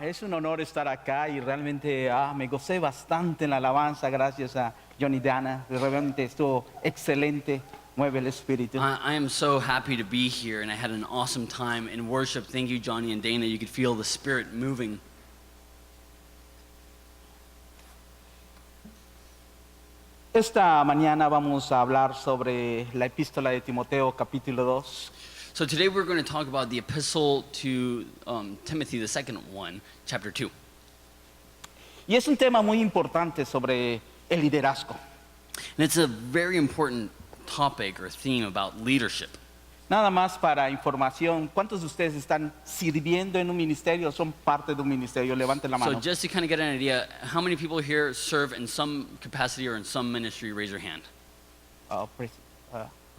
Es un honor estar acá y realmente me gocé bastante en la alabanza gracias a Johnny Dana. Realmente estuvo excelente, mueve el espíritu. I am so happy to be here, and I had an awesome time in worship. Thank you, Johnny and Dana. You could feel the Spirit moving. Esta mañana vamos a hablar sobre la epístola de Timoteo capítulo 2. So today we're going to talk about the epistle to Timothy, the second one, chapter 2. Y es un tema muy importante sobre el liderazgo. And it's a very important topic or theme about leadership. Nada más para información, ¿cuántos de ustedes están sirviendo en un ministerio o son parte de un ministerio? Levanten la So mano. just to kind of get an idea, how many people here serve in some capacity or in some ministry? Raise your hand.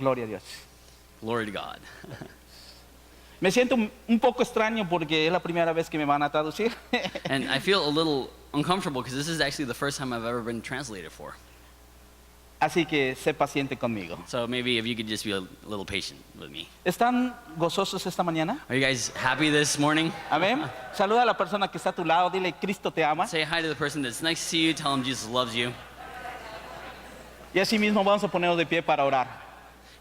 Gloria a Dios. Glory to God. Me siento un poco extraño porque es la primera vez que me van a traducir. And I feel a little uncomfortable because this is actually the first time I've ever been translated for. Así que sé paciente conmigo. So maybe if you could just be a little patient with me. ¿Están gozosos esta mañana? Are you guys happy this morning? Amén. Saluda a la persona que está a tu lado, dile Cristo te ama. Say hi to the person that's next to you. Tell them Jesus loves you. Y así mismo vamos a ponernos de pie para orar.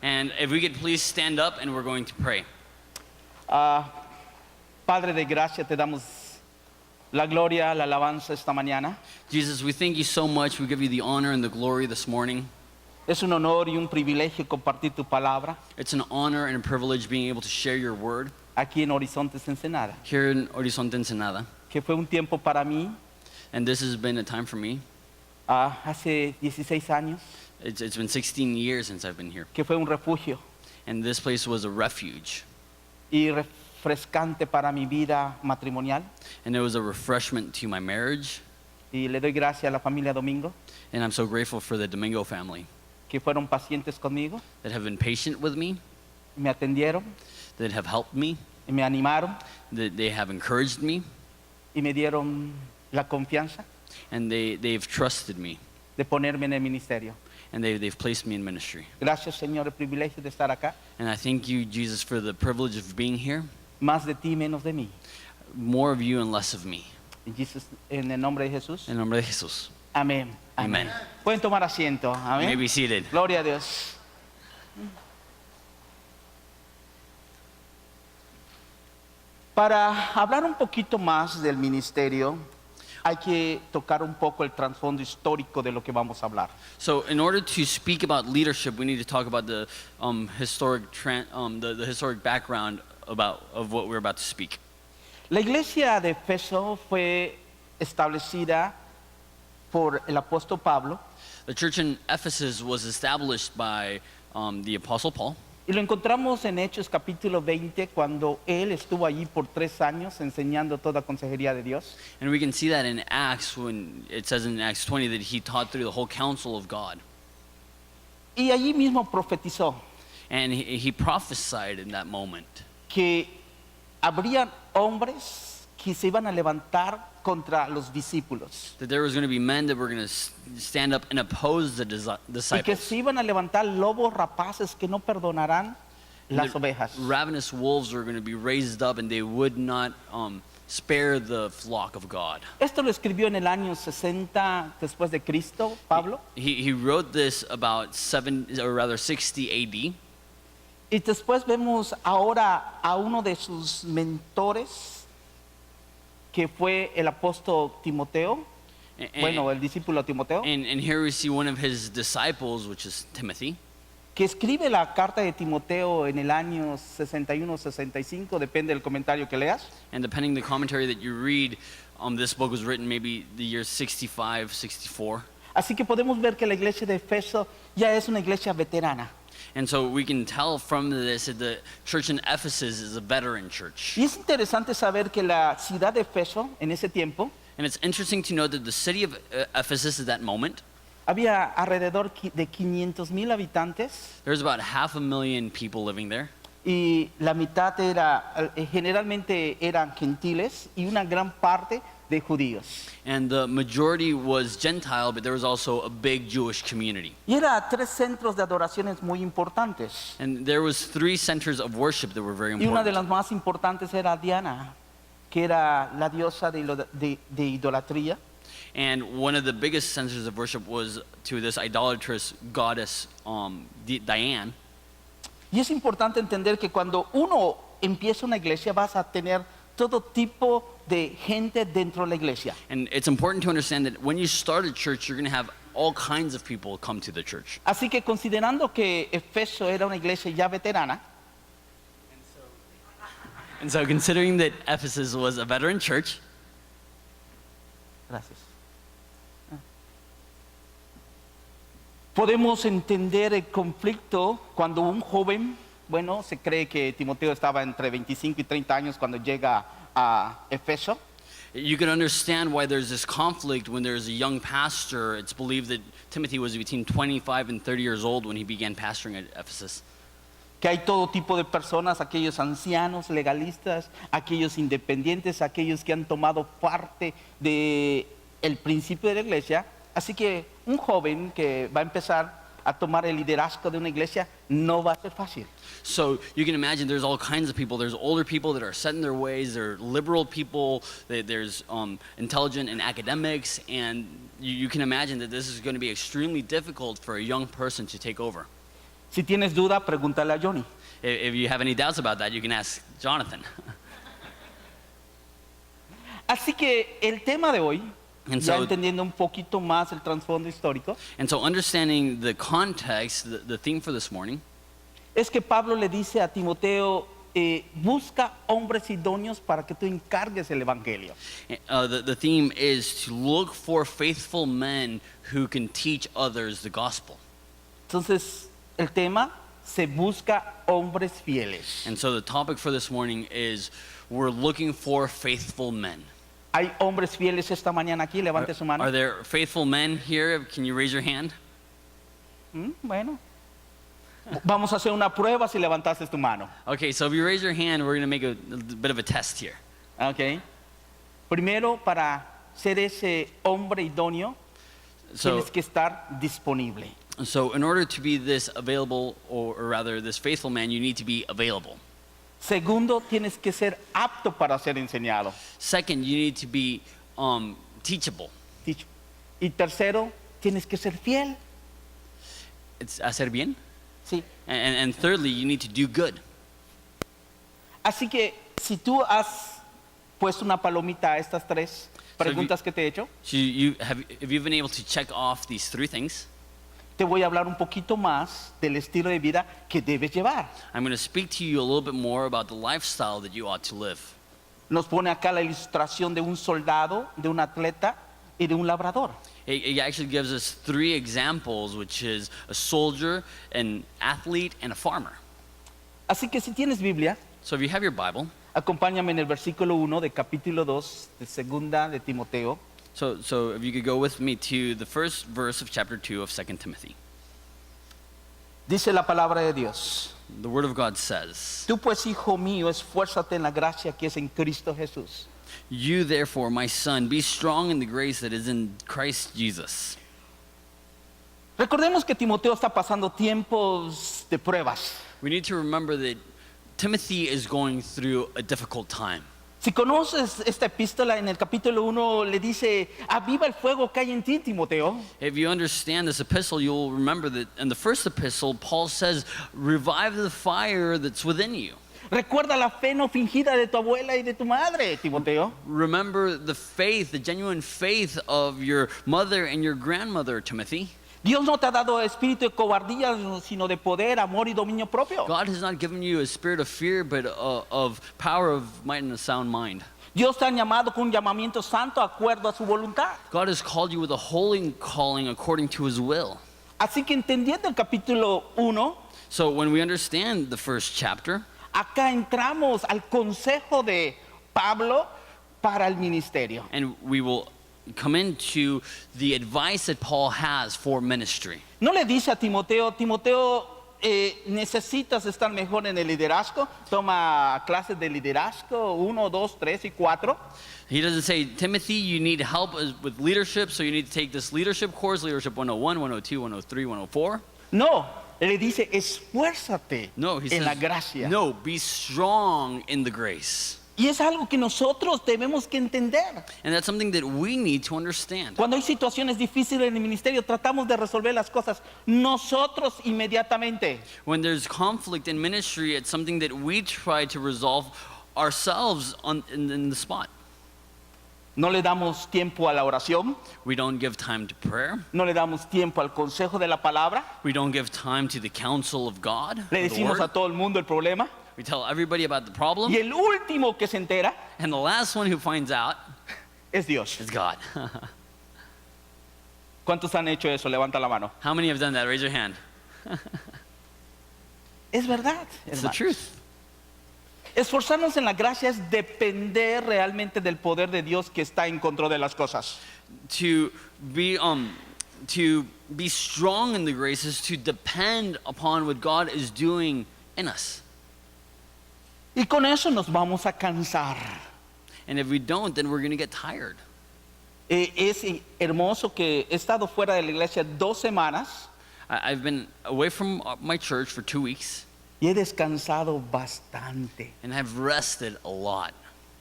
And if we could please stand up and we're going to pray. Padre de gracia, te damos la gloria, la alabanza esta mañana. Jesus, we thank you so much. We give you the honor and the glory this morning. Es un honor y un privilegio compartir tu palabra It's an honor and a privilege being able to share your word aquí en Horizontes Ensenada, here in Horizonte Ensenada. que fue un tiempo para mí And this has been a time for me. hace 16 años, It's been 16 years since I've been here. que fue un refugio And this place was a refuge. y refrescante para mi vida matrimonial. And it was a refreshment to my marriage. Y le doy gracias a la familia Domingo, And I'm so grateful for the Domingo family que fueron pacientes conmigo, that have been patient with me, me atendieron that have helped me, y me animaron that they have encouraged me, y me dieron la confianza and they've trusted me, de ponerme en el ministerio. and they've placed me in ministry. Gracias, Señor, el privilegio de estar acá. And I thank you, Jesus, for the privilege of being here. Más de ti, menos de mí. More of you and less of me. En el nombre de Jesús. En nombre de Jesús. Amén. Amen. Pueden tomar asiento. You may Amén. be seated. Gloria a Dios. Para hablar un poquito más del ministerio, hay que tocar un poco el trasfondo histórico de lo que vamos a hablar. So, in order to speak about leadership, we need to talk about the historic the historic background of what we're about to speak. La iglesia de Efeso fue establecida por el apóstol Pablo The church in Ephesus was established by the Apostle Paul. y lo encontramos en Hechos capítulo 20 cuando él estuvo allí por 3 años enseñando toda consejería de Dios. And we can see that in Acts when it says in Acts 20 that he taught through the whole counsel of God. Y allí mismo profetizó And he prophesied in that moment que habrían hombres que se iban a levantar contra los discípulos that there was going to be men that were going to stand up and oppose the y que disciples. se iban a levantar lobos rapaces que no perdonarán las The ovejas. ravenous wolves were going to be raised up and they would not spare the flock of God. Esto lo escribió en el año 60 después de Cristo, Pablo. He wrote this about 60 AD. Y después vemos ahora a uno de sus mentores, que fue el apóstol Timoteo, bueno, el discípulo Timoteo, And here we see one of his disciples, which is Timothy, que escribe la carta de Timoteo en el año 61-65, depende del comentario que leas. and depending the commentary that you read, this book was written maybe the year 65, 64. Así que podemos ver que la iglesia de Efeso ya es una iglesia veterana. And so we can tell from this that the church in Ephesus is a veteran church. Y es interesante saber que la ciudad de Efeso en ese tiempo And it's interesting to note that the city of Ephesus at that moment, había alrededor de 500,000 habitantes there's about 500,000 people living there. y la mitad generalmente eran gentiles y una gran parte de judíos. And the majority was Gentile, but there was also a big Jewish community. Y era 3 centros de adoraciones muy importantes. And there was 3 centers of worship that were very Y una de las important. más importantes era Diana, que era la diosa de idolatría. And one of the biggest centers of worship was to this idolatrous goddess, Diane. Y es importante entender que cuando uno empieza una iglesia vas a tener todo tipo de gente dentro de la iglesia. And it's important to understand that when you start a church, you're going to have all kinds of people come to the church. Así que considerando que Efeso era una iglesia ya veterana, And so considering that Ephesus was a veteran church, gracias. Podemos entender el conflicto cuando un joven, bueno, se cree que Timoteo estaba entre 25 y 30 años cuando llega a Efeso. you can understand why there's this conflict when there's a young pastor. It's believed that Timothy was between 25 and 30 years old when he began pastoring at Ephesus. Que hay todo tipo de personas, aquellos ancianos, legalistas, aquellos independientes, aquellos que han tomado parte del principio de la iglesia. Así que un joven que va a empezar a tomar el liderazgo de una iglesia no va a ser fácil. So you can imagine there's all kinds of people. There's older people that are set in their ways. There are liberal people. There's intelligent and academics. And you can imagine that this is going to be extremely difficult for a young person to take over. Si tienes duda, pregúntale a Johnny. If you have any doubts about that, you can ask Jonathan. Así que el tema de hoy, And ya so- entendiendo un poquito más el trasfondo histórico, And so understanding the context, the theme for this morning, es que Pablo le dice a Timoteo, busca hombres idóneos para que tú encargues el evangelio. the theme is to look for faithful men who can teach others the gospel. Entonces, el tema, se busca hombres fieles. And so the topic for this morning is we're looking for faithful men. ¿Hay hombres fieles esta mañana aquí? Levante su mano. Are there faithful men here? Can you raise your hand? Bueno. Vamos a hacer una prueba si levantaste tu mano. Okay, so if you raise your hand, we're going to make a bit of a test here. ¿Ok? Primero, para ser ese hombre idóneo, So, tienes que estar disponible. so in order to be this available, or rather this faithful man, you need to be available. Segundo, tienes que ser apto para ser enseñado. Second, you need to be teachable. Dicho. Y tercero, tienes que ser fiel. It's hacer bien. Sí. And thirdly, you need to do good. Así que si tú has puesto una palomita a estas tres preguntas que te he hecho, So if you've been able to check off these three things, te voy a hablar un poquito más del estilo de vida que debes llevar. I'm going to speak to you a little bit more about the lifestyle that you ought to live. Nos pone acá la ilustración de un soldado, de un atleta y de un labrador. It actually gives us three examples, which is a soldier, an athlete, and a farmer. Así que si tienes Biblia, So if you have your Bible, acompáñame en el versículo 1 de capítulo 2 de segunda de Timoteo. so if you could go with me to the first verse of chapter 2 of 2 Timothy. Dice la palabra de Dios: The Word of God says, Tú pues, hijo mío, esfuérzate en la gracia que es en Cristo Jesús. "You therefore, my son, be strong in the grace that is in Christ Jesus." Recordemos que Timoteo está pasando tiempos de pruebas. We need to remember that Timothy is going through a difficult time. Si conoces esta epístola, en el capítulo 1 le dice: aviva el fuego que hay en ti, Timoteo. If you understand this epistle, you'll remember that in the first epistle, Paul says, "Revive the fire that's within you." Recuerda la fe no fingida de tu abuela y de tu madre, Timoteo. Remember the faith, the genuine faith of your mother and your grandmother, Timothy. Dios no te ha dado espíritu de cobardía, sino de poder, amor y dominio propio. God has not given you a spirit of fear, but of power, of might, and a sound mind. Dios te ha llamado con un llamamiento santo acuerdo a su voluntad. God has called you with a holy calling according to his will. Así que entendiendo el capítulo 1, So when we understand the first chapter, acá entramos al consejo de Pablo para el ministerio. and we will come into the advice that Paul has for ministry. No le dice a Timoteo: Timoteo, necesitas estar mejor en el liderazgo, toma clases de liderazgo 1, 2, 3 y 4. He doesn't say, "Timothy, you need help with leadership, so you need to take this leadership course, Leadership 101, 102, 103, 104. No, le dice: esfuérzate No, he en la says, gracia. "No, be strong in the grace." Y es algo que nosotros debemos que entender. And that's something that we need to understand. Cuando hay situaciones difíciles en el ministerio, tratamos de resolver las cosas nosotros inmediatamente. When there's conflict in ministry, it's something that we try to resolve ourselves in the spot. No le damos tiempo a la oración, We don't give time to prayer. no le damos tiempo al consejo de la palabra. We don't give time to the counsel of God. Le of the decimos word. a todo el mundo el problema. We tell everybody about the problem. Y el último que se entera And the last one who finds out es Dios. is God. ¿Cuántos han hecho eso? Levanta la mano. How many have done that? Raise your hand. Es verdad, It's the hermanos. truth. Esforzarnos en la gracia es depender realmente del poder de Dios que está en control de las cosas. To be strong in the grace is to depend upon what God is doing in us. Y con eso nos vamos a cansar. And if we don't, then we're going to get tired. Es hermoso que he estado fuera de la iglesia 2 semanas I've been away from my church for 2 weeks, y he descansado bastante. and I've rested a lot.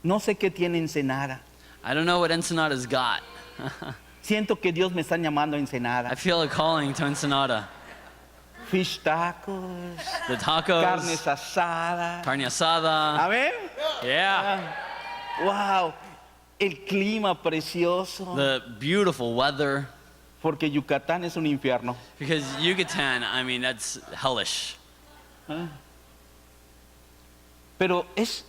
No sé qué tiene Ensenada. I don't know what Ensenada's got. Siento que Dios me está llamando a I Ensenada. feel a calling to Ensenada. Fish tacos, The tacos, carnes asadas. carne asada. Amén. Yeah. Wow. El clima precioso. The beautiful weather. Porque Yucatán es un infierno. Because Yucatan, I mean, that's hellish. Pero es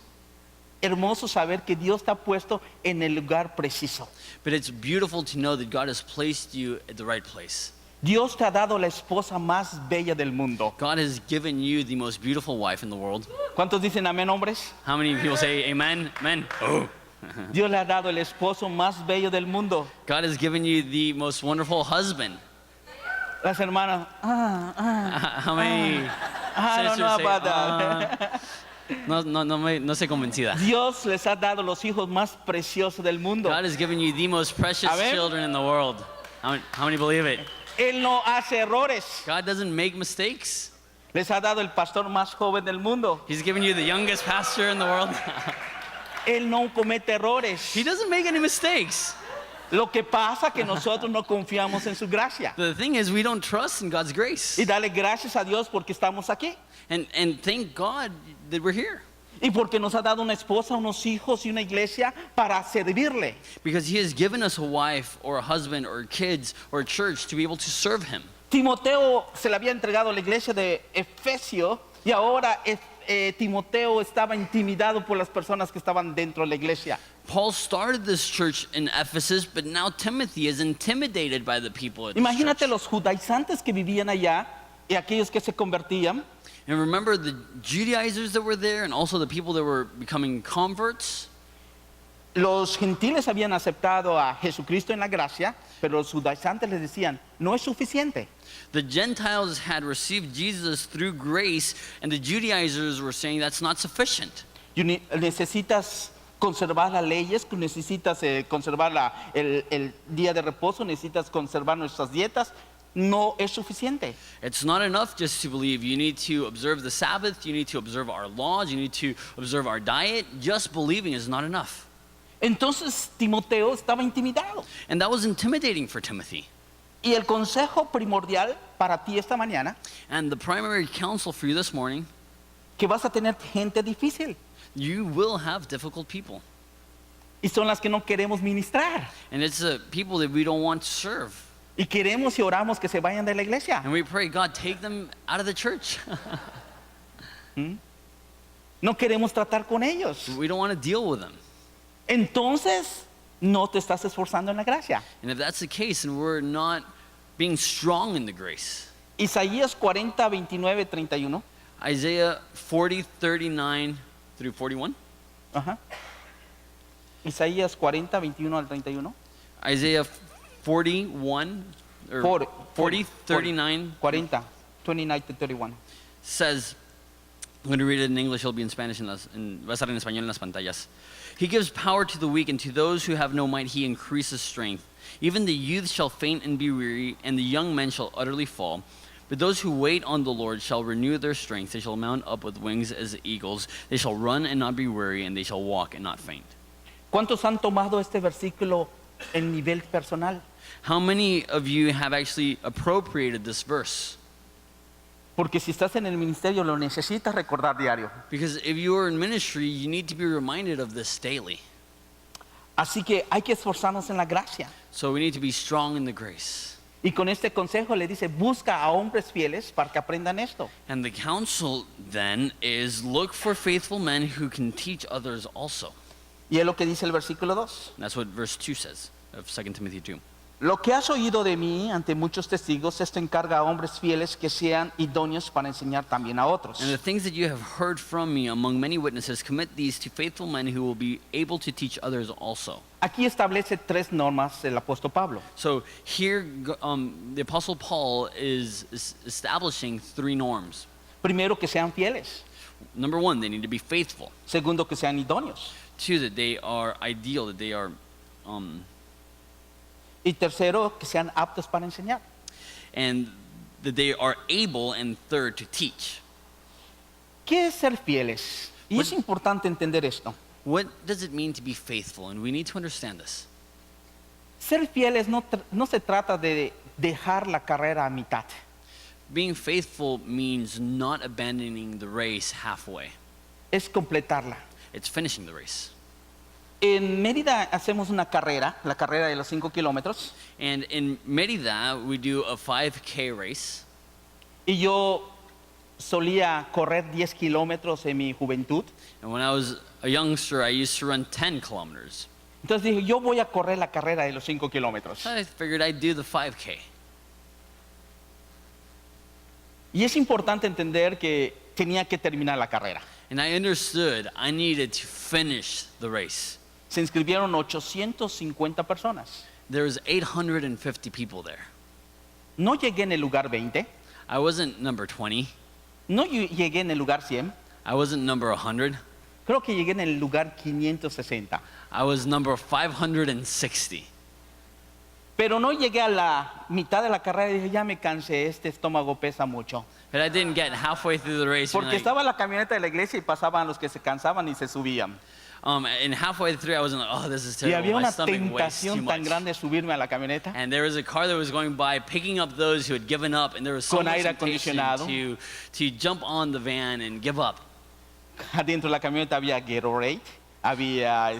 hermoso saber que Dios está puesto en el lugar preciso. But it's beautiful to know that God has placed you at the right place. Dios te ha dado la esposa más bella del mundo. God has given you the most beautiful wife in the world. ¿Cuántos dicen amén, hombres? How many people say amen? Amen. Oh. Dios le ha dado el esposo más bello del mundo. God has given you the most wonderful husband. Las hermanas, How many I don't sisters know say, about that. no sé convencida. Dios les ha dado los hijos más preciosos del mundo. God has given you the most precious Amen. children in the world. How many believe it? Él no hace errores. God doesn't make mistakes. Les ha dado el pastor más joven del mundo. He's given you the youngest pastor in the world. Él no comete errores. He doesn't make any mistakes. Lo que pasa que nosotros no confiamos en su gracia. The thing is, we don't trust in God's grace. Y dale gracias a Dios porque estamos aquí. And thank God that we're here. Y porque nos ha dado una esposa, unos hijos y una iglesia para servirle. Because He has given us a wife or a husband or kids or a church to be able to serve Him. Timoteo se le había entregado a la iglesia de Efesio y ahora Timoteo estaba intimidado por las personas que estaban dentro de la iglesia. Paul started this church in Ephesus, but now Timothy is intimidated by the people at this Imagínate church. los judaizantes que vivían allá y aquellos que se convertían. And remember the Judaizers that were there and also the people that were becoming converts. Los gentiles habían aceptado a Jesucristo en la gracia, pero los judaizantes les decían, no es suficiente. The Gentiles had received Jesus through grace, and the Judaizers were saying that's not sufficient. Necesitas conservar las leyes, necesitas conservar el día de reposo, necesitas conservar nuestras dietas. No es suficiente. It's not enough just to believe. You need to observe the Sabbath, you need to observe our laws, you need to observe our diet. Just believing is not enough. Entonces Timoteo estaba intimidado. And that was intimidating for Timothy. Y el consejo primordial para ti esta mañana, And the primary counsel for you this morning, que vas a tener gente difícil. you will have difficult people. Y son las que no queremos ministrar. And it's the people that we don't want to serve. Y queremos y oramos que se vayan de la iglesia. And we pray, God, take them out of the church. No queremos tratar con ellos. We don't want to deal with them. Entonces, no te estás esforzando en la gracia. And if that's the case, and we're not being strong in the grace. Isaías 40, 29, 31. Isaiah 40, 39 through 41. Ajá. Isaías 40, 21 al 31. Isaiah 41, or 40, 39 40, 29 to 31. says, I'm going to read it in English, it'll be in Spanish, va a estar en español en las pantallas. He gives power to the weak, and to those who have no might he increases strength. Even the youth shall faint and be weary, and the young men shall utterly fall. But those who wait on the Lord shall renew their strength. They shall mount up with wings as eagles. They shall run and not be weary, and they shall walk and not faint. ¿Cuántos han tomado este versículo en nivel personal? How many of you have actually appropriated this verse? Porque si estás en el ministerio lo necesitas recordar diario. Because if you are in ministry, you need to be reminded of this daily. Así que hay que esforzarnos en la gracia. So we need to be strong in the grace. Y con este consejo le dice, busca a hombres fieles para que aprendan esto. And the counsel then is look for faithful men who can teach others also. Y es lo que dice el versículo 2. And that's what verse 2 says of 2 Timothy 2. Lo que has oído de mí ante muchos testigos, esto encarga a hombres fieles que sean idóneos para enseñar también a otros. And the things that you have heard from me among many witnesses, commit these to faithful men who will be able to teach others also. Aquí establece 3 normas el apóstol Pablo. So here, the Apostle Paul is establishing 3 norms. Primero, que sean fieles. Number 1, they need to be faithful. Segundo, que sean idóneos. 2, that they are ideal, that they are, Y tercero, que sean aptos para enseñar. and that they are able, and 3rd, to teach. ¿Qué es ser fieles? Y es importante entender esto. What does it mean to be faithful? And we need to understand this. Ser fieles no se trata de dejar la carrera a mitad. Being faithful means not abandoning the race halfway. Es completarla. It's finishing the race. En Mérida hacemos una carrera, la carrera de los 5 kilómetros. And in Merida, we do a 5K race. Y yo solía correr 10 kilómetros en mi juventud. And when I was a youngster, I used to run 10 kilometers. Entonces dije, yo voy a correr la carrera de los 5 kilómetros. So I figured I'd do the 5K. Y es importante entender que tenía que terminar la carrera. And I understood I needed to finish the race. Se inscribieron 850 personas. There was 850 people there. No llegué en el lugar 20, I wasn't number 20. no llegué en el lugar 100, I wasn't number 100. creo que llegué en el lugar 560. I was number 560. Pero no llegué a la mitad de la carrera y dije, ya me cansé, este estómago pesa mucho. But I didn't get halfway through the race. Porque estaba la camioneta de la iglesia y pasaban los que se cansaban y se subían. And halfway through, I wasn't like, oh, this is Y terrible. había My una stomach weighs too tentación tan much. grande de subirme a la camioneta. And there was a car that was going by picking up those who had given up, and there was so Con much aire temptation acondicionado. to jump on the van and give up. Adentro de la camioneta había Gatorade, había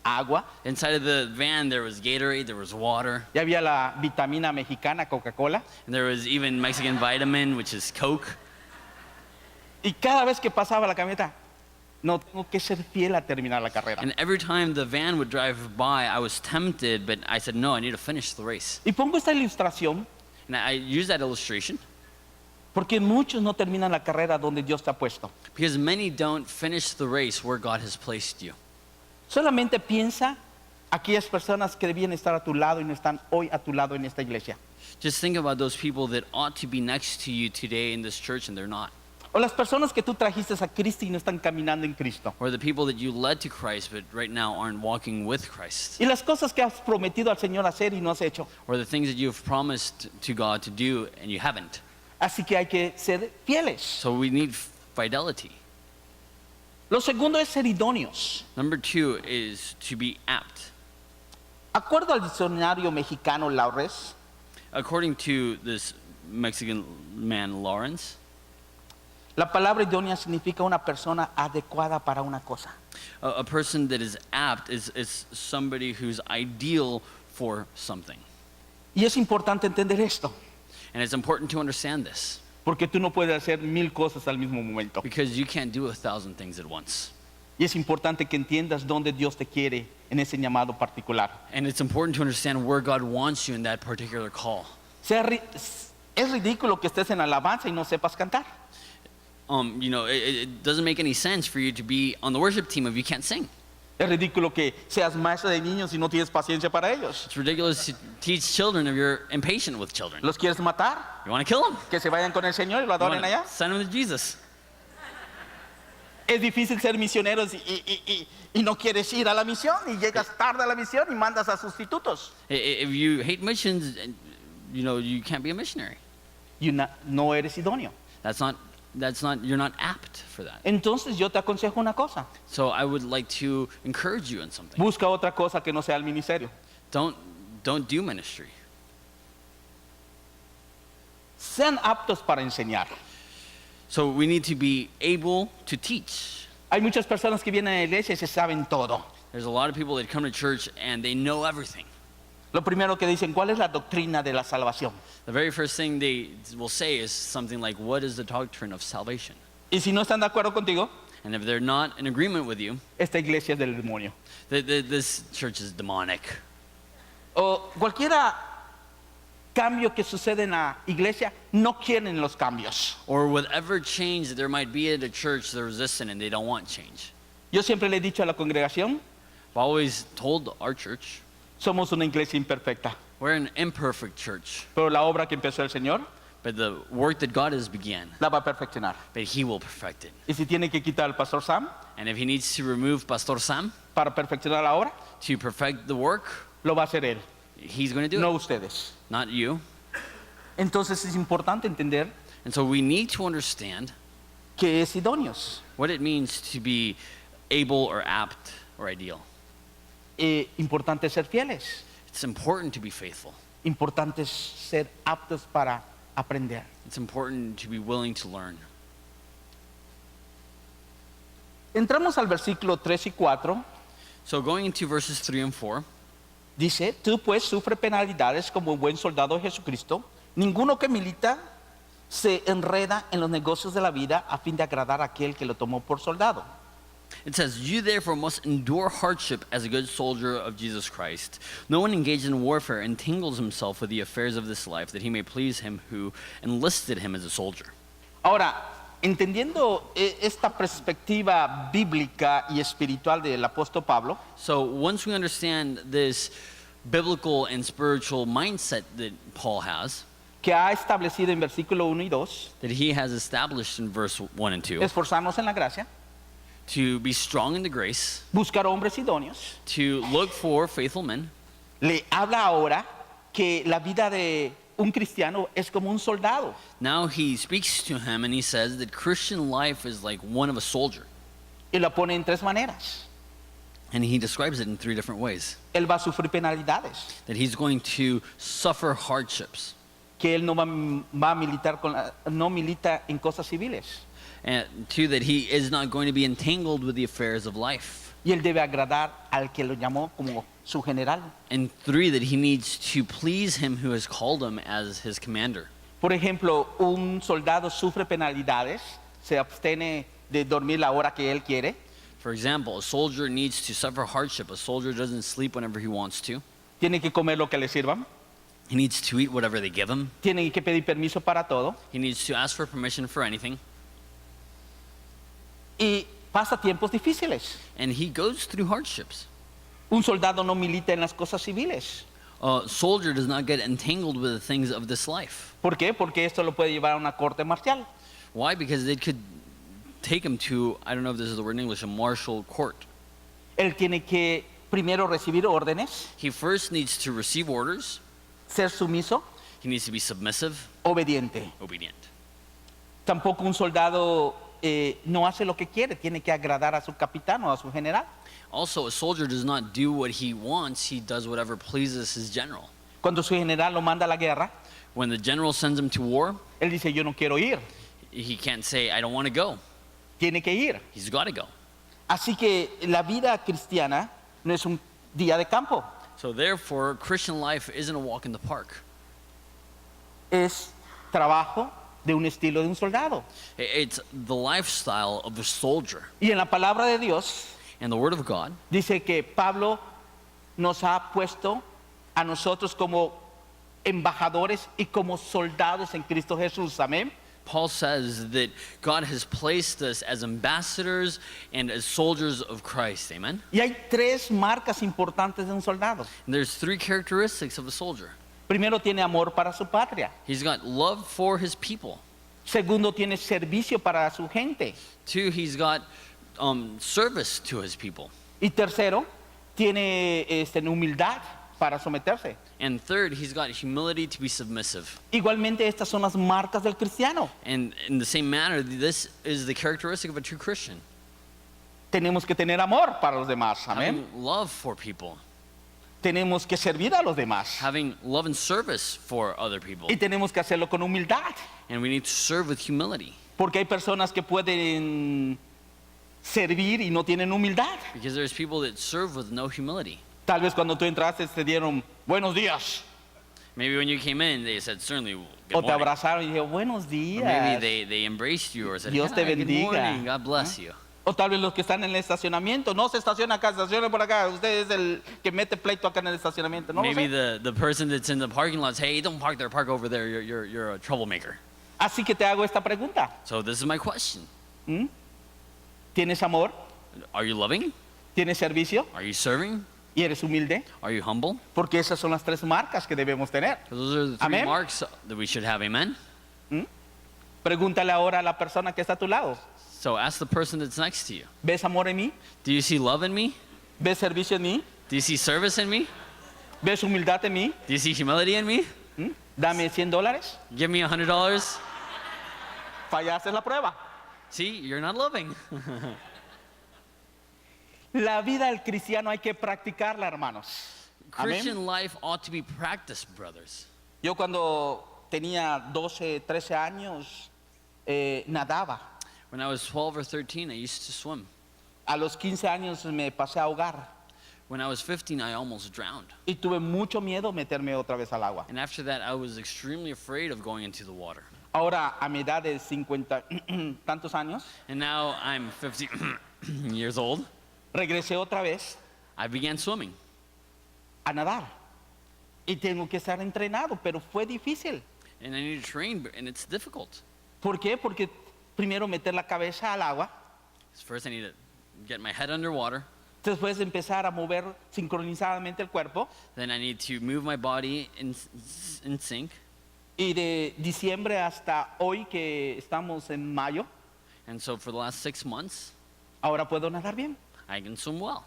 agua, Inside of the van, there was Gatorade, there was water, y había la vitamina mexicana, Coca-Cola. and there was even Mexican vitamin, which is Coke. Y cada vez que pasaba la camioneta, no, tengo que ser fiel a terminar la carrera. And every time the van would drive by, I was tempted, but I said, no, I need to finish the race. Y pongo esta ilustración And I used that illustration porque muchos no terminan la carrera donde Dios te ha puesto. because many don't finish the race where God has placed you. Solamente piensa aquellas personas que debían estar a tu lado y no están hoy a tu lado en esta iglesia. Just think about those people that ought to be next to you today in this church and they're not. O las personas que tú trajiste a Cristo y no están caminando en Cristo. Or the people that you led to Christ but right now aren't walking with Christ. Y las cosas que has prometido al Señor hacer y no has hecho. Or the things that you've promised to God to do and you haven't. Así que hay que ser fieles. So we need fidelity. Lo segundo es ser idóneos. Number 2 is to be apt. Acuerdo al diccionario mexicano Laures, According to this Mexican man, Lawrence, la palabra idónea significa una persona adecuada para una cosa. a person that is apt is somebody who's ideal for something. Y es importante entender esto, And it's important to understand this porque tú no puedes hacer 1000 cosas al mismo momento. because you can't do 1,000 things at once. Y es importante que entiendas dónde Dios te quiere en ese llamado particular. And it's important to understand where God wants you in that particular call. Es ridículo que estés en alabanza y no sepas cantar. It doesn't make any sense for you to be on the worship team if you can't sing. Es ridículo que seas maestra de niños y no tienes paciencia para ellos. It's ridiculous to teach children if you're impatient with children. ¿Los quieres matar? You want to kill them? Que se vayan con el Señor y lo adoren allá. Send them to Jesus. Es difícil ser misioneros y no quieres ir a la misión y llegas tarde a la misión y mandas a sustitutos. If you hate missions, you can't be a missionary. no eres idóneo. You're not apt for that. Entonces yo te aconsejo una cosa. So I would like to encourage you in something. Busca otra cosa que no sea el ministerio. Don't do ministry. Sean aptos para enseñar. So we need to be able to teach. Hay muchas personas que vienen a la iglesia y se saben todo. There's a lot of people that come to church and they know everything. Lo primero que dicen, ¿cuál es la doctrina de la salvación? The very first thing they will say is something like, what is the doctrine of salvation? Y si no están de acuerdo contigo, And if they're not in agreement with you, esta iglesia es del demonio. this church is demonic. O cualquiera cambio que sucede en la iglesia, no quieren los cambios. Or whatever change that there might be at a church, they're resistant and they don't want change. Yo siempre le he dicho a la congregación, I've always told our church, somos una iglesia imperfecta, we're an imperfect church, pero la obra que empezó el Señor but the work that God has began, la va a perfeccionar. but He will perfect it. Y si tiene que quitar al pastor Sam And if He needs to remove Pastor Sam para perfeccionar la obra, to perfect the work, lo va a hacer él, He's going to do no it, ustedes. not you. Entonces es importante entender And so we need to understand que es idóneos. what it means to be able or apt or ideal. Importante ser fieles. It's important to be faithful. Importante ser aptos para aprender. It's important to be willing to learn. Entramos al versículo 3 y 4. So going into verses 3 and 4, Dice, tú pues sufre penalidades como buen soldado de Jesucristo. Ninguno que milita se enreda en los negocios de la vida a fin de agradar a aquel que lo tomó por soldado. it says, you therefore must endure hardship as a good soldier of Jesus Christ. No one engaged in warfare entangles himself with the affairs of this life, that he may please him who enlisted him as a soldier. Ahora, entendiendo esta perspectiva bíblica y espiritual del apóstol Pablo, So once we understand this biblical and spiritual mindset that Paul has, que ha establecido en versículo 1 y 2, that he has established in verse 1 and 2, esforzarnos en la gracia, to be strong in the grace, buscar hombres idóneos, to look for faithful men, le habla ahora que la vida de un cristiano es como un soldado. now he speaks to him and he says that Christian life is like one of a soldier. Y lo pone en tres maneras. And he describes it in three different ways. Él va a sufrir penalidades, That he's going to suffer hardships. que él no va a militar no milita en cosas civiles. And two, that he is not going to be entangled with the affairs of life. Y él debe agradar al que lo llamó como su general. And three, that he needs to please him who has called him as his commander. Por ejemplo, un soldado sufre penalidades, se abstiene de dormir la hora que él quiere, For example, a soldier needs to suffer hardship. A soldier doesn't sleep whenever he wants to. tiene que comer lo que le sirvan, He needs to eat whatever they give him. tiene que pedir permiso para todo He needs to ask for permission for anything. y pasa tiempos difíciles. And he goes through hardships. Un soldado no milita en las cosas civiles. A soldier does not get entangled with the things of this life. ¿Por qué? Porque esto lo puede llevar a una corte marcial. Why? Because it could take him to, I don't know if this is the word in English, a martial court. Él tiene que primero recibir órdenes, He first needs to receive orders. ser sumiso, He needs to be submissive, obediente. obedient. Tampoco un soldado no hace lo que quiere, tiene que agradar a su capitán o a su general. Also, a soldier does not do what he wants, he does whatever pleases his general. Cuando su general lo manda a la guerra, When the general sends him to war, él dice, yo no quiero ir, he can't say, I don't want to go. tiene que ir. He's got to go. Así que la vida cristiana no es un día de campo, So therefore, Christian life isn't a walk in the park. es trabajo de un estilo de un soldado. It's the lifestyle of a soldier. Y en la palabra de Dios And the word of God dice que Pablo nos ha puesto a nosotros como embajadores y como soldados en Cristo Jesús. Amén. Paul says that God has placed us as ambassadors and as soldiers of Christ. Amen? Y hay tres marcas importantes de un soldado. And there's three characteristics of a soldier. Primero, tiene amor para su patria. He's got love for his people. Segundo, tiene servicio para su gente. Two, he's got service to his people. Y tercero, tiene humildad para someterse. And third, he's got humility to be submissive. Igualmente, estas son las marcas del cristiano. And in the same manner, this is the characteristic of a true Christian. Tenemos que tener amor para los demás, amén. Having love for people, Tenemos que servir a los demás. having love and service for other people. Y tenemos que hacerlo con humildad. And we need to serve with humility. Porque hay personas que pueden servir y no tienen humildad. Because there's people that serve with no humility. Tal vez cuando tú entraste te dieron buenos días. Maybe when you came in, they said, certainly, good O te morning. abrazaron y dijeron buenos Or días. maybe they embraced you or said, Dios te "Hi, good bendiga." morning, God bless you. O tal vez los que están en el estacionamiento. No se estaciona acá, estaciona por acá. Usted es el que mete pleito acá en el estacionamiento. No lo Maybe sé. the person that's in the parking lot says, hey, don't park there, park over there, you're a troublemaker. Así que te hago esta pregunta. So this is my question. ¿Tienes amor? Are you loving? ¿Tienes servicio? Are you serving? ¿Y eres humilde? Are you humble? Porque esas son las tres marcas que debemos tener. Because those are the three Amen. marks that we should have, amen? Pregúntale ahora a la persona que está a tu lado. So ask the person that's next to you. ¿Ves amor en mí? Do you see love in me? ¿Ves servicio en mí? Do you see service in me? ¿Ves humildad en mí? Do you see humility in me? Dame $100. Give me $100. Fallaste la prueba. See, you're not loving. La vida del cristiano hay que practicarla, hermanos. Amén. Christian life ought to be practiced, brothers. Yo cuando tenía 12, 13 años, nadaba. When I was 12 or 13, I used to swim. A los 15 años me pasé a ahogar When I was 15, I almost drowned. y tuve mucho miedo meterme otra vez al agua. And after that, I was extremely afraid of going into the water. Ahora, a mi edad de 50 tantos años, And now I'm 50 years old. regresé otra vez I began swimming. a nadar. Y tengo que estar entrenado, pero fue difícil. And I need to train, and it's difficult. ¿Por qué? Porque primero meter la cabeza al agua, First, I need to get my head underwater. después empezar a mover sincronizadamente el cuerpo. Then I need to move my body in sync. Y de diciembre hasta hoy que estamos en mayo, And so for the last 6 months, ahora puedo nadar bien. I can swim well.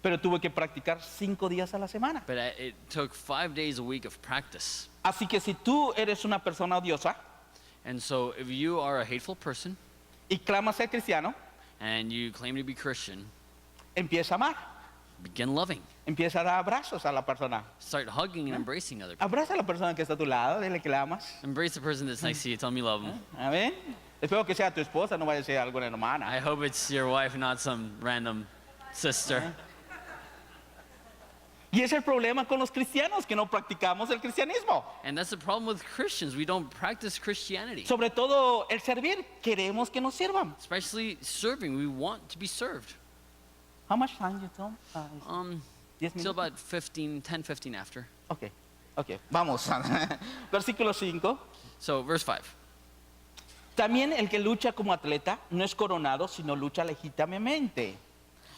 Pero tuve que practicar 5 días a la semana. But it took 5 days a week of practice. Así que si tú eres una persona odiosa And so if you are a hateful person y clamas ser cristiano, and you claim to be Christian, empieza a amar. begin loving. Empieza a dar abrazos a la persona. Start hugging and embracing other people. Abraza a la persona que está a tu lado, dile que la amas. Embrace the person that's next to you. Tell them you love them. Amén. Espero que sea tu esposa, no vaya a ser alguna hermana. I hope it's your wife, not some random sister. Y es el problema con los cristianos, que no practicamos el cristianismo. And that's the problem with Christians. We don't practice Christianity. Sobre todo el servir, queremos que nos sirvan. Especially serving. We want to be served. How much time you told? 10 Till minutos. about 10, 15 after. Ok, vamos. Versículo 5. So, verse 5. También el que lucha como atleta no es coronado, sino lucha legítimamente.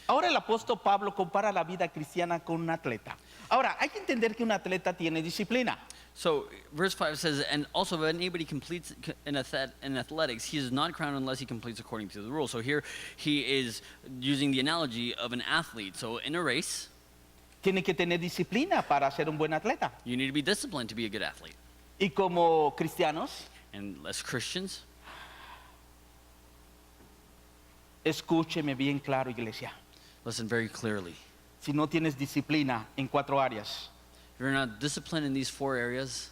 Ahora el apóstol Pablo compara la vida cristiana con un atleta. Ahora, hay que entender que un atleta tiene disciplina. So, verse 5 says, and also if anybody completes in athletics, he is not crowned unless he completes according to the rules. So here he is using the analogy of an athlete. So in a race, Tiene que tener disciplina para ser un buen atleta. you need to be disciplined to be a good athlete. Y como cristianos, And as Christians, escúcheme bien claro, iglesia. listen very clearly. Si no tienes disciplina en 4 áreas, If you're not disciplined in these 4 areas,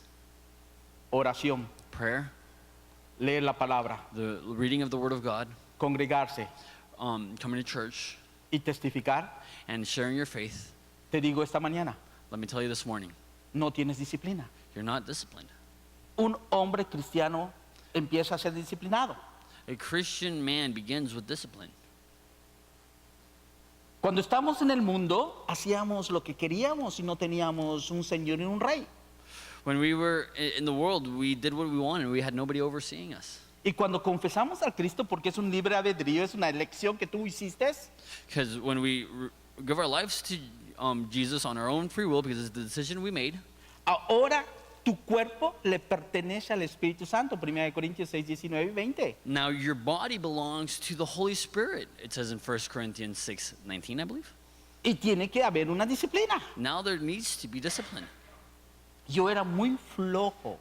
oración, prayer, leer la palabra, the reading of the Word of God, congregarse coming to church, y testificar, and sharing your faith, te digo esta mañana, let me tell you this morning, no tienes disciplina. you're not disciplined. Un hombre cristiano empieza a ser disciplinado. A Christian man begins with discipline. Cuando estamos en el mundo, hacíamos lo que queríamos y no teníamos un señor y un rey. When we were in the world, we did what we wanted. We had nobody overseeing us. Y cuando confesamos al Cristo, porque es un libre albedrío, es una elección que tú hiciste, Because when we give our lives to Jesus on our own free will, because it's the decision we made, ahora tu cuerpo le pertenece al Espíritu Santo. 1 Corintios 6, 19 y 20. now your body belongs to the Holy Spirit. It says in 1 Corinthians 6:19, I believe. Y tiene que haber una disciplina. Now there needs to be discipline. Yo era muy flojo,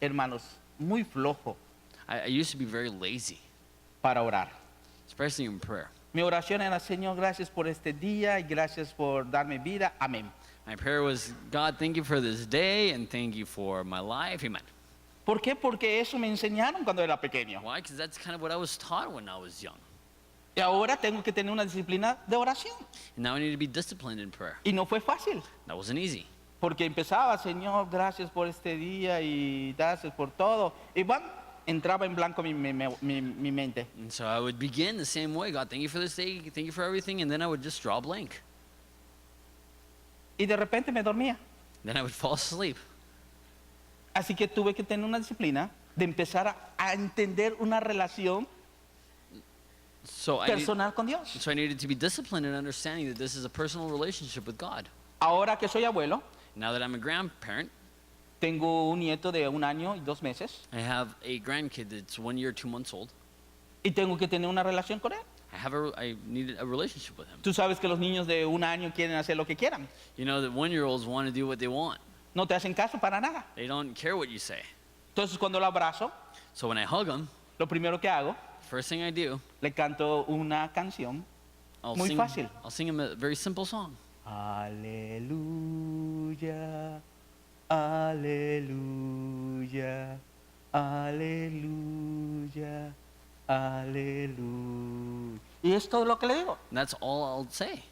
hermanos, muy flojo I used to be very lazy, para orar. especially in prayer. Mi oración era, Señor, gracias por este día y gracias por darme vida. Amén. My prayer was, God, thank you for this day and thank you for my life. Amen. ¿Por qué? Porque eso me enseñaron cuando era pequeño. Why? Because that's kind of what I was taught when I was young. Y ahora tengo que tener una disciplina de oración. And now I need to be disciplined in prayer. Y no fue fácil. That wasn't easy. Porque empezaba, Señor, gracias por este día y gracias por todo. Y bueno, entraba en blanco mi mente. And so I would begin the same way. God, thank you for this day. Thank you for everything. And then I would just draw a blank. Y de repente me dormía. Then I would fall asleep. Así que tuve que tener una disciplina de empezar a entender una relación So personal con Dios. so I needed to be disciplined in understanding that this is a personal relationship with God. Ahora que soy abuelo, Now that I'm a grandparent, tengo un nieto de 1 año y 2 meses I have a grandkid that's 1 year, 2 months old. y tengo que tener una relación con él. I needed a relationship with him. Tú sabes que los niños de 1 año quieren hacer lo que quieran. You know that 1-year-olds want to do what they want. No te hacen caso para nada. They don't care what you say. Entonces cuando lo abrazo, So when I hug him, lo primero que hago, first thing I do, le canto una canción. Muy fácil. I'll sing him a very simple song. Aleluya, aleluya, aleluya, aleluya. Y es todo lo que le digo. And that's all I'll say.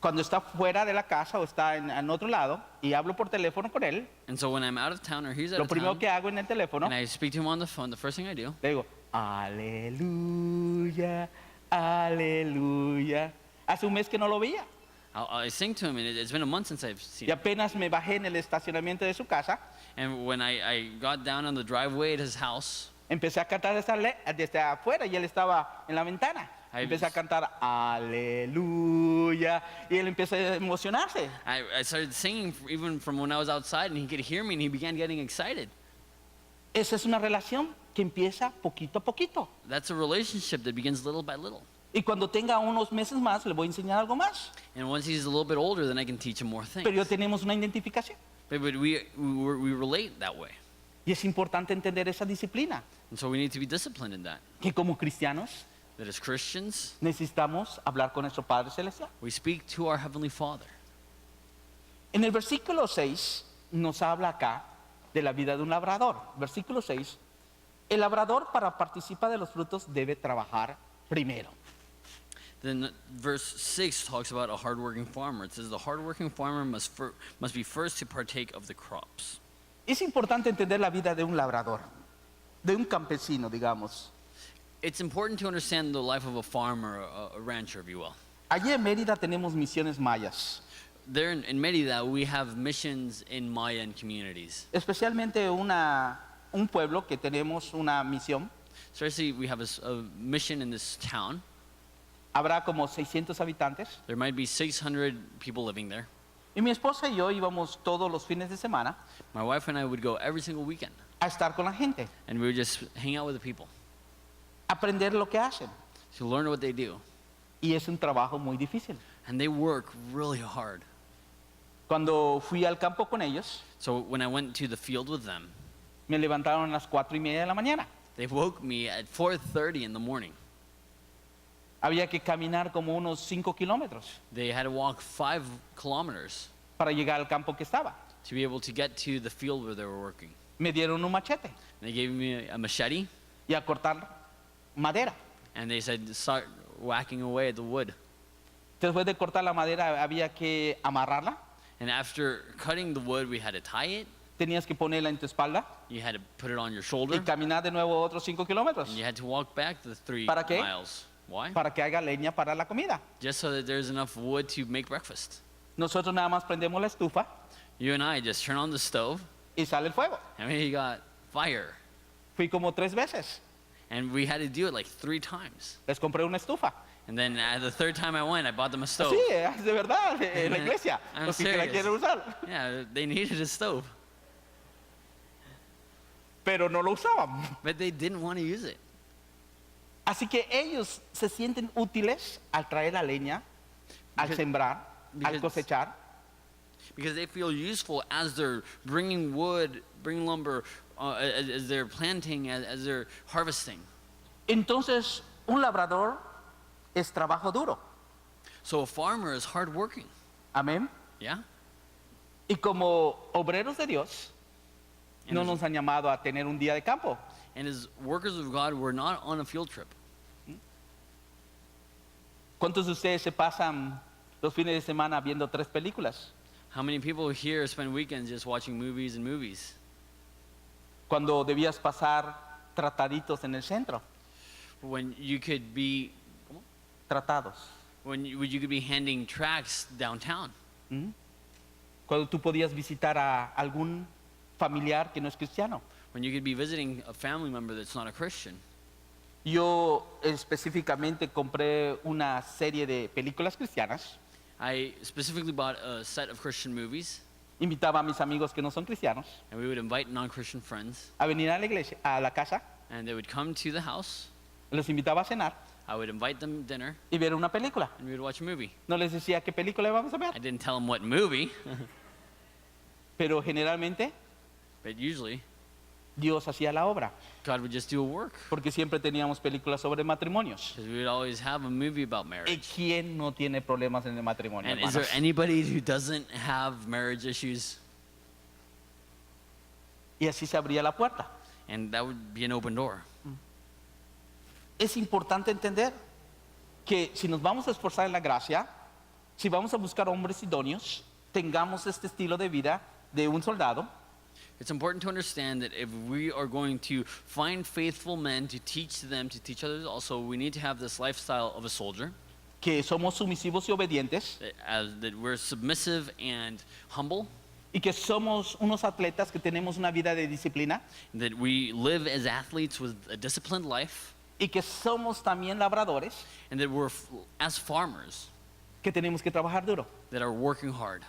Cuando está fuera de la casa o está en otro lado y hablo por teléfono con él, And so when I'm out of town or he's out lo of primero town, que hago en el teléfono, and I speak to him on the phone, the first thing I do, le digo, aleluya, aleluya. Hace un mes que no lo veía I sing to him, and it's been a month since I've seen y him. apenas me bajé en el estacionamiento de su casa, And when I got down on the driveway at his house, empecé a cantar desde afuera y él estaba en la ventana. Ahí Empecé a ves. cantar aleluya y él empezó a emocionarse. I started singing even from when I was outside, and he could hear me, and he began getting excited. Esa es una relación que empieza poquito a poquito. That's a relationship that begins little by little. Y cuando tenga unos meses más, le voy a enseñar algo más. And once he's a little bit older, then I can teach him more Pero ya things. tenemos una identificación. But we relate that way. Y es importante entender esa disciplina. And so we need to be disciplined in that. Que como cristianos That as Christians, necesitamos hablar con nuestro Padre Celestial. we speak to our Heavenly Father. En el versículo 6 nos habla acá de la vida de un labrador. Versículo 6. El labrador para participar de los frutos debe trabajar primero. Then verse 6 talks about a hardworking farmer. It says the hardworking farmer must be first to partake of the crops. Es importante entender la vida de un labrador, de un campesino, digamos. It's important to understand the life of a farmer, a rancher, if you will. Allí en Mérida tenemos misiones mayas, There in Merida, we have missions in Mayan communities. especialmente un pueblo que tenemos una misión. Especially, we have a mission in this town. Habrá como 600 habitantes. There might be 600 people living there. Y mi esposa y yo íbamos todos los fines de semana My wife and I would go every single weekend, a estar con la gente, and we would just hang out with the people aprender lo que hacen. to learn what they do. Y es un trabajo muy difícil. And they work really hard. Cuando fui al campo con ellos, So when I went to the field with them, me levantaron a las 4:30 de la mañana. they woke me at 4:30 in the morning. Había que caminar como unos 5 kilómetros They had to walk 5 kilometers para llegar al campo que estaba. to be able to get to the field where they were working. Me dieron un machete They gave me a machete, y a cortar madera. and they said, start whacking away at the wood. Después de cortar la madera había que amarrarla, And after cutting the wood, we had to tie it. tenías que ponerla en tu espalda You had to put it on your y shoulder, caminar de nuevo otros 5 kilómetros and you had to walk back the 3 ¿Para qué? miles. Why? para que haga leña para la comida. Just so that there's enough wood to make breakfast. Nosotros nada más prendemos la estufa You and I just turn on the stove, y sale el fuego. and we got fire. Fui como 3 veces. And we had to do it like 3 times. Les compré una estufa. And then the 3rd time I went, I bought them a stove. Sí, es de verdad, en la iglesia. I'm Los que la serious. quieren usar. Yeah, they needed a stove, Pero no lo usaban. but they didn't want to use it. Así que ellos se sienten útiles al traer la leña al Because- sembrar, al because- cosechar. because they feel useful as they're bringing wood, bringing lumber, as they're planting, as they're harvesting. Entonces, un labrador es trabajo duro. So a farmer is hardworking. Amén. Yeah? Y como obreros de Dios, And no as- nos han llamado a tener un día de campo. And as workers of God, we're not on a field trip. ¿Cuántos de ustedes se pasan los fines de semana viendo 3 películas? How many people here spend weekends just watching movies and movies? Cuando debías pasar trataditos en el centro. When you could be Tratados. you could be handing tracts downtown. ¿Mm? Cuando tú podías visitar a algún familiar que no es cristiano. When you could be visiting a family member that's not a Christian. Yo específicamente compré una serie de películas cristianas. I specifically bought a set of Christian movies, Invitaba a mis amigos que no son cristianos and we would invite non-Christian friends, a venir a la iglesia, a la casa. and they would come to the house. Los invitaba a cenar I would invite them dinner, y ver una película. and we would watch a movie. No les decía qué película íbamos a ver, I didn't tell them what movie, pero generalmente but usually Dios hacía la obra, God would just do a work, porque siempre teníamos películas sobre matrimonios. because we would always have a movie about ¿Y marriage. quién no tiene problemas en el matrimonio, And is there hermanos? anybody who doesn't have marriage issues? Y así se abría la puerta. And that would be an open door. Es importante entender que si nos vamos a esforzar en la gracia, si vamos a buscar hombres idóneos, tengamos este estilo de vida de un soldado, It's important to understand that if we are going to find faithful men to teach them, to teach others also, we need to have this lifestyle of a soldier, que somos sumisivos y obedientes, that we're submissive and humble, y que somos unos atletas que tenemos una vida de disciplina, that we live as athletes with a disciplined life, y que somos también labradores, and that we're as farmers que tenemos que trabajar duro. that are working hard.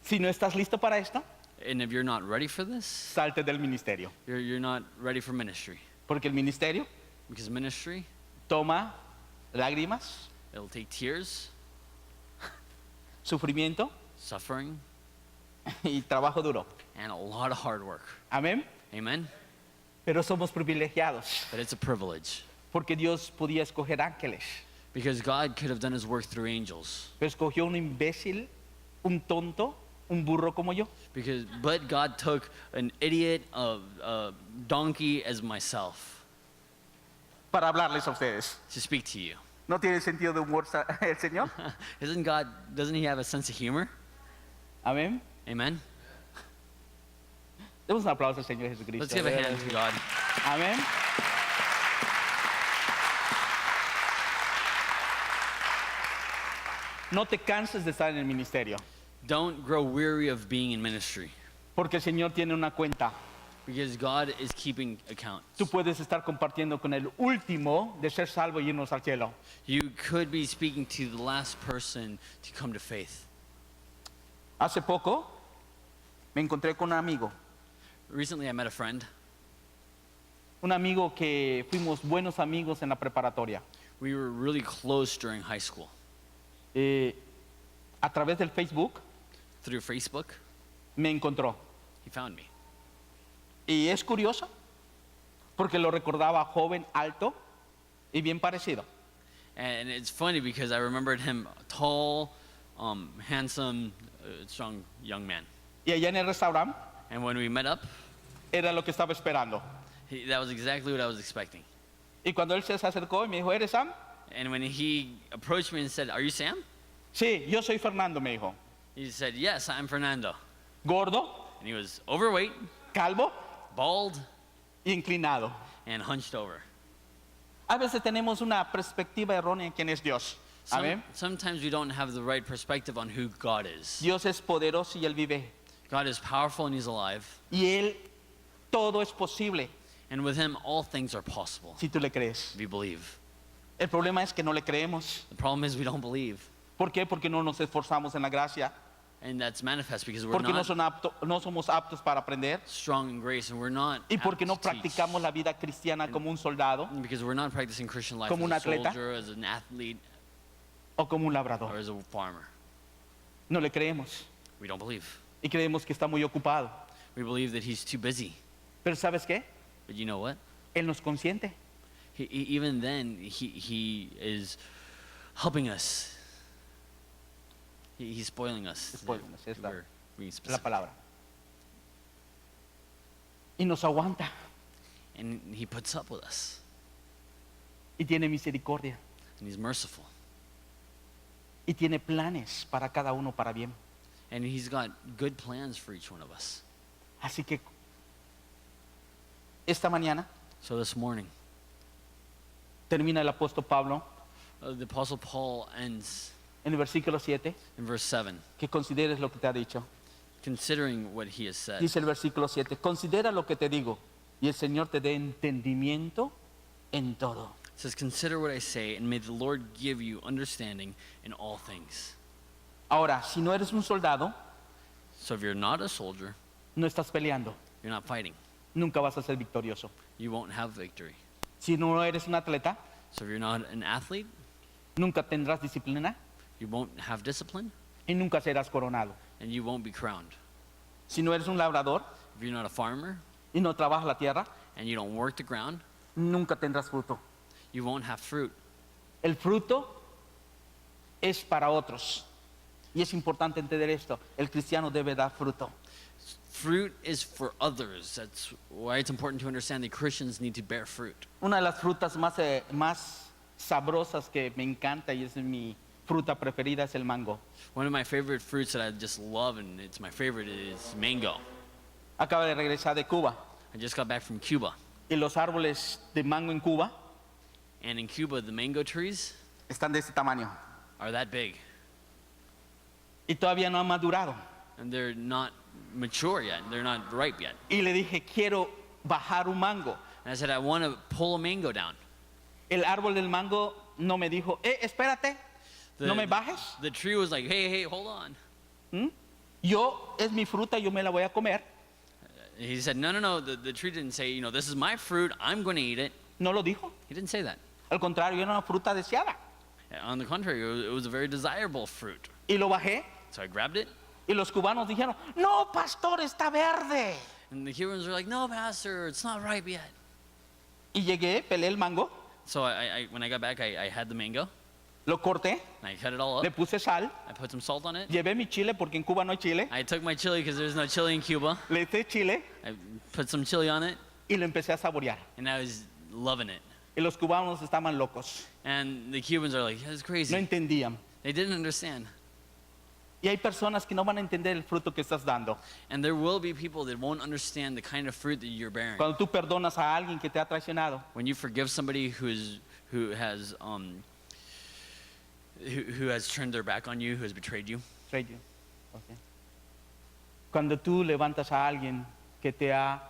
Si no estás listo para esto, And if you're not ready for this, salte del ministerio, you're not ready for ministry. porque el ministerio Because ministry, toma lágrimas, it'll take tears, sufrimiento suffering, y trabajo duro. and a lot of hard work. Amén. Amen? Pero somos privilegiados, But it's a privilege. porque Dios podía escoger ángeles, Because God could have done his work through angels. pero escogió un imbécil, un tonto, un burro como yo. But God took an idiot, a donkey as myself Para hablarles a ustedes. to speak to you. ¿No tiene sentido de humor el Señor? Doesn't he have a sense of humor? Amén. Amen? Demos un aplauso al Señor Jesucristo. Let's give a hand to God. Amén. No te canses de estar en el ministerio, Don't grow weary of being in ministry, porque el Señor tiene una cuenta. because God is keeping account. Tú puedes estar compartiendo con el último de ser salvo y irnos al cielo. You could be speaking to the last person to come to faith. Hace poco me encontré con Recently, I met a friend. un amigo que fuimos buenos amigos en la preparatoria. We were really close during high school. A través del Facebook Through Facebook, me encontró. he found me. Y es curioso, porque lo recordaba joven, alto y bien parecido. And it's funny because I remembered him tall, handsome, strong young man. Y allá en el restaurante And when we met up, era lo que estaba esperando. that was exactly what I was expecting. Y cuando él se acercó y me dijo, ¿eres Sam? And when he approached me and said, "Are you Sam?" Sí, yo soy Fernando, me dijo. He said, "Yes, I'm Fernando." Gordo, And he was overweight, calvo bald, y inclinado. and hunched over. A veces tenemos una perspectiva errónea en quién es Dios. Amén. Sometimes we don't have the right perspective on who God is. Dios es poderoso y Él vive. God is powerful and he's alive. Y Él, todo es posible And with him, all things are possible si tú le crees. if you believe. El problema es que no le creemos. The problem is we don't believe. ¿Por qué? Porque no nos esforzamos en la gracia. And that's manifest because we're Porque no, not no somos aptos para aprender. strong in grace and we're not Y porque apt no to teach. practicamos la vida cristiana como un soldado Because we're not practicing Christian life Como as un a atleta. soldier, as an athlete, o como un or labrador. as a farmer. No le creemos We don't believe. y creemos que está muy ocupado. We believe that he's too busy. Pero ¿sabes qué? But you know what? Él nos consiente. Even then, he is helping us. He's spoiling us. Spoiling us, es la- We're being Es la specific. palabra. Y nos aguanta And he puts up with us. y tiene misericordia And he's merciful. y tiene planes para cada uno para bien. And he's got good plans for each one of us. Así que esta mañana So this morning, termina el apóstol Pablo the Apostle Paul ends en el versículo 7, in verse 7, que consideres lo que te ha dicho. considering what he has said. Dice el versículo 7, considera lo que te digo y el Señor te dé entendimiento en todo. It says, consider what I say, and may the Lord give you understanding in all things. Ahora, si no eres un soldado, So if you're not a soldier, no estás peleando, you're not fighting. nunca vas a ser victorioso. You won't have victory. Si no eres un atleta, So if you're not an athlete, nunca tendrás disciplina you won't have discipline, y nunca serás coronado. and you won't be crowned. Si no eres un labrador If you're not a farmer, y no trabajas la tierra, and you don't work the ground, nunca tendrás fruto. you won't have fruit. El fruto es para otros. Y es importante entender esto. El cristiano debe dar fruto. Fruit is for others. That's why it's important to understand that Christians need to bear fruit. Una de las frutas más sabrosas que me encanta y es mi fruta preferida es el mango. One of my favorite fruits that I just love, and it's my favorite, is mango. Acaba de regresar de Cuba I just got back from Cuba. y los árboles de mango en Cuba And in Cuba, the mango trees están de ese tamaño are that big. y todavía no han madurado. And they're not mature yet. They're not ripe yet. Y le dije, quiero bajar un mango. And I said, I want to pull a mango down. El árbol del mango no me dijo, espérate, no me bajes. The tree was like, hey, hold on. ¿Mm? Yo, es mi fruta, yo me la voy a comer. He said, no. The tree didn't say, this is my fruit. I'm going to eat it. No lo dijo. He didn't say that. Al contrario, era una fruta deseada. On the contrary, it was a very desirable fruit. Y lo bajé So I grabbed it. y los cubanos dijeron, no, pastor, está verde. And the Cubans were like, no, pastor, it's not ripe yet. Y llegué, pelé el mango, So when I got back, I had the mango. lo corté, And I cut it all up. le puse sal, I put some salt on it. llevé mi chile porque en Cuba no hay chile, I took my chili because there's no chili in Cuba. le eché chile I put some chili on it, y lo empecé a saborear. and I was loving it. Y los cubanos estaban locos, And the Cubans are like, that's no crazy. entendían. They didn't understand. Y hay personas que no van a entender el fruto que estás dando. And there will be people that won't understand the kind of fruit that you're bearing. Cuando tú perdonas a alguien que te ha traicionado, When you forgive somebody who has turned their back on you, who has betrayed you. Trade you. Okay. Cuando tú levantas a alguien que te ha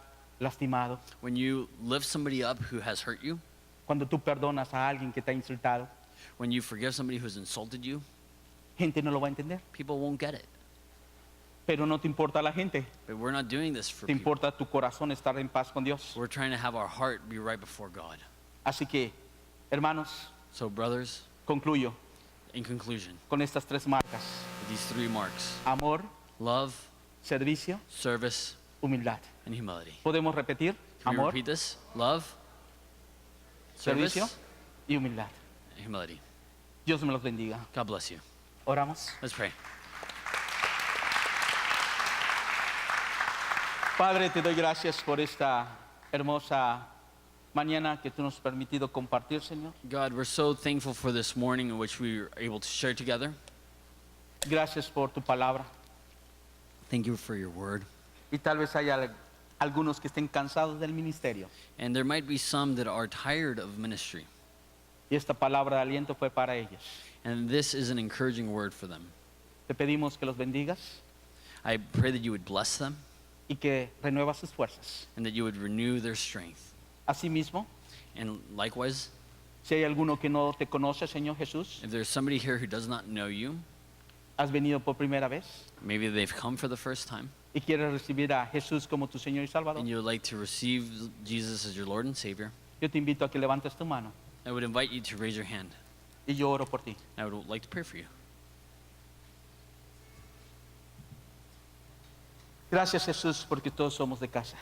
lastimado, When you lift somebody up who has hurt you, cuando tú perdonas a alguien que te ha insultado, when you forgive somebody who's insulted you, gente no lo va a entender. people won't get it. Pero no te importa la gente, But we're not doing this for te people. importa tu corazón estar en paz con Dios. We're trying to have our heart be right before God. Así que, hermanos, So, brothers, concluyo in conclusion, con estas tres marcas: with these three marks: amor, love, servicio, service, humildad. and humility. ¿Podemos repetir? Can we Amor, repeat this? Love, service, servicio y humildad. and humility. Dios me los bendiga. God bless you. Oramos. Let's pray. Padre, te doy gracias por esta hermosa mañana que tú nos has permitido compartir, Señor. God, we're so thankful for this morning in which we were able to share together. Gracias por tu palabra. Thank you for your word. Y tal vez haya algunos que estén cansados del ministerio. And there might be some that are tired of ministry. Y esta palabra de aliento fue para ellos. And this is an encouraging word for them. Te pedimos que los bendigas I pray that you would bless them y que renuevas sus fuerzas. and that you would renew their strength. Asimismo, And likewise, si hay alguno que no te conoce, Señor Jesús, if there's somebody here who does not know you, has venido por primera vez maybe they've come for the first time, y quieres recibir a Jesús como tu Señor y Salvador, and you would like to receive Jesus as your Lord and Savior, yo te invito a que levantes tu mano I would invite you to raise your hand. Y yo oro por ti. I would like to pray for you. Gracias, Jesús, porque todos somos de casa.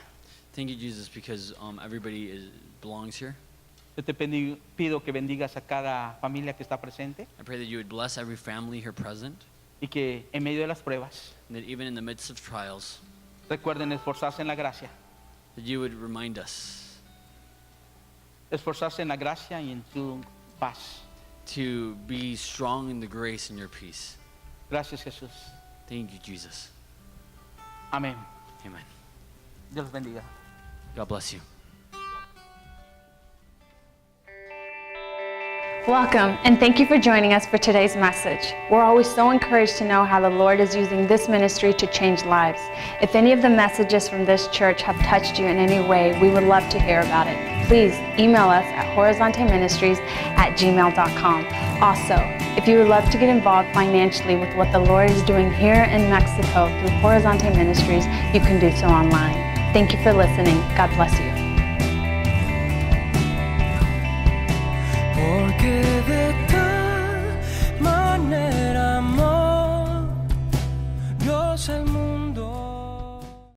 Thank you, Jesus, because belongs here. Yo te pido que bendigas a cada familia que está presente I pray that you would bless every family here present, y que en medio de las pruebas and that even in the midst of trials, recuerden esforzarse en la gracia. that you would remind us Esforzarse en la gracia y en tu paz. to be strong in the grace and your peace. Gracias, Jesús. Thank you, Jesus. Amén. Amen. Dios los bendiga. God bless you. Welcome, and thank you for joining us for today's message. We're always so encouraged to know how the Lord is using this ministry to change lives. If any of the messages from this church have touched you in any way, we would love to hear about it. Please email us at horizonteministries@gmail.com. Also, if you would love to get involved financially with what the Lord is doing here in Mexico through Horizonte Ministries, you can do so online. Thank you for listening. God bless you. Porque de tal manera amó Dios al mundo